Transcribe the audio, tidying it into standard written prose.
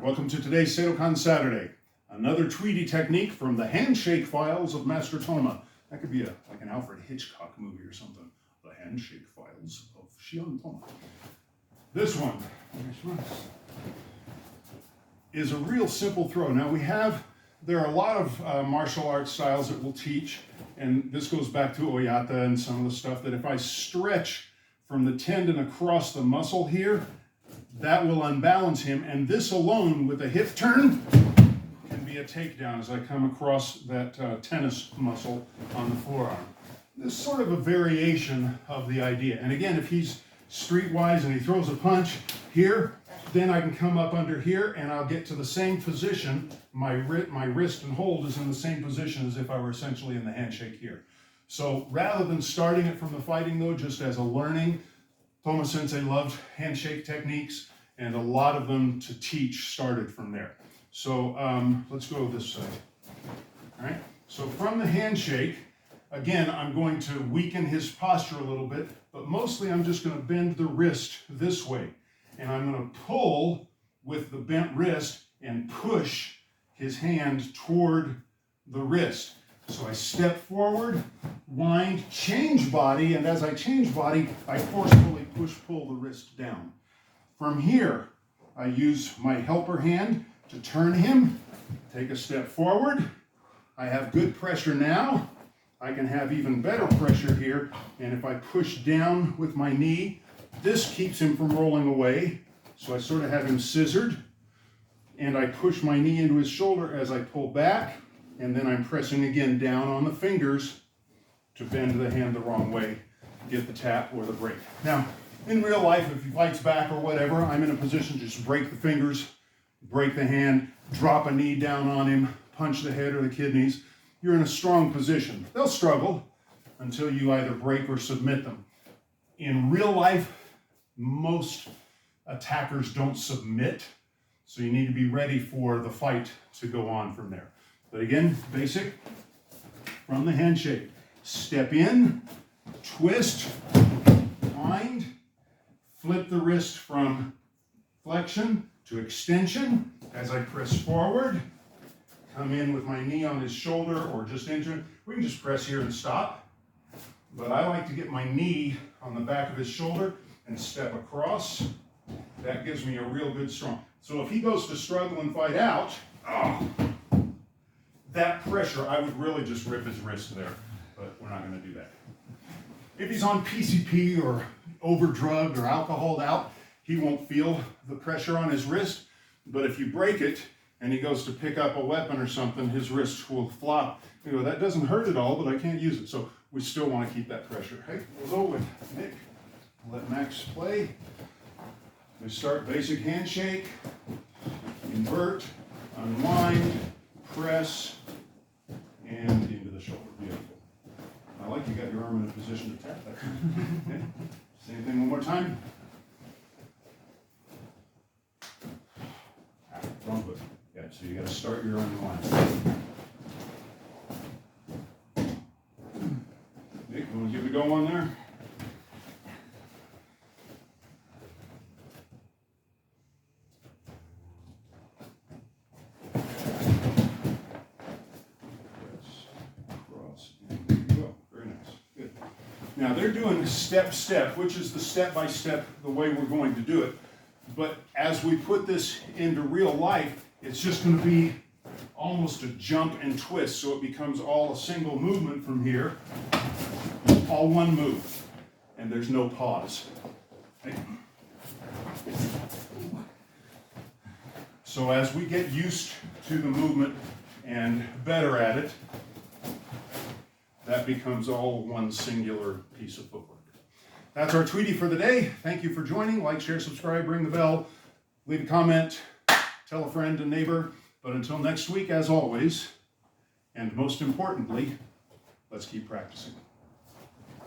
Welcome to today's Seidokan Saturday. Another Tuidi technique from the handshake files of Master Toma. That could be like an Alfred Hitchcock movie or something. The handshake files of Toma. This one is a real simple throw. Now there are a lot of martial arts styles that we'll teach, and this goes back to Oyata and some of the stuff that if I stretch from the tendon across the muscle here, that will unbalance him, and this alone with a hip turn can be a takedown as I come across that tennis muscle on the forearm. This is sort of a variation of the idea. And again, if he's streetwise and he throws a punch here, then I can come up under here and I'll get to the same position. My wrist and hold is in the same position as if I were essentially in the handshake here. So rather than starting it from the fighting though, just as a learning, Toma Sensei loved handshake techniques, and a lot of them to teach started from there. So let's go this side. All right. So from the handshake, again, I'm going to weaken his posture a little bit, but mostly I'm just going to bend the wrist this way. And I'm going to pull with the bent wrist and push his hand toward the wrist. So I step forward, wind, change body, and as I change body, I forcefully push-pull the wrist down. From here, I use my helper hand to turn him, take a step forward. I have good pressure now. I can have even better pressure here, and if I push down with my knee, this keeps him from rolling away. So I sort of have him scissored, and I push my knee into his shoulder as I pull back, and then I'm pressing again down on the fingers to bend the hand the wrong way, get the tap or the break. Now, in real life, if he fights back or whatever, I'm in a position to just break the fingers, break the hand, drop a knee down on him, punch the head or the kidneys. You're in a strong position. They'll struggle until you either break or submit them. In real life, most attackers don't submit, so you need to be ready for the fight to go on from there. But again, basic, from the handshake. Step in, twist, wind, flip the wrist from flexion to extension as I press forward. Come in with my knee on his shoulder or just into it. We can just press here and stop. But I like to get my knee on the back of his shoulder and step across. That gives me a real good strong. So if he goes to struggle and fight out, that pressure, I would really just rip his wrist there, but we're not going to do that. If he's on PCP or over-drugged or alcoholed out, he won't feel the pressure on his wrist, but if you break it and he goes to pick up a weapon or something, his wrist will flop. You know, that doesn't hurt at all, but I can't use it, so we still want to keep that pressure. Hey, we'll go with Nick. Let Max play. We start basic handshake, invert, unwind, press, and into the shoulder. Beautiful. I like you got your arm in a position to tap that. Okay. Same thing one more time. Wrong foot. Yeah, so you got to start your unwind. Nick, you want to give it a go on there? Now they're doing step, which is the step-by-step, the way we're going to do it. But as we put this into real life, it's just going to be almost a jump and twist. So it becomes all a single movement from here, all one move, and there's no pause. Okay. So as we get used to the movement and better at it, that becomes all one singular piece of footwork. That's our Tuidi for the day. Thank you for joining. Like, share, subscribe, ring the bell, leave a comment, tell a friend and neighbor. But until next week, as always, and most importantly, let's keep practicing.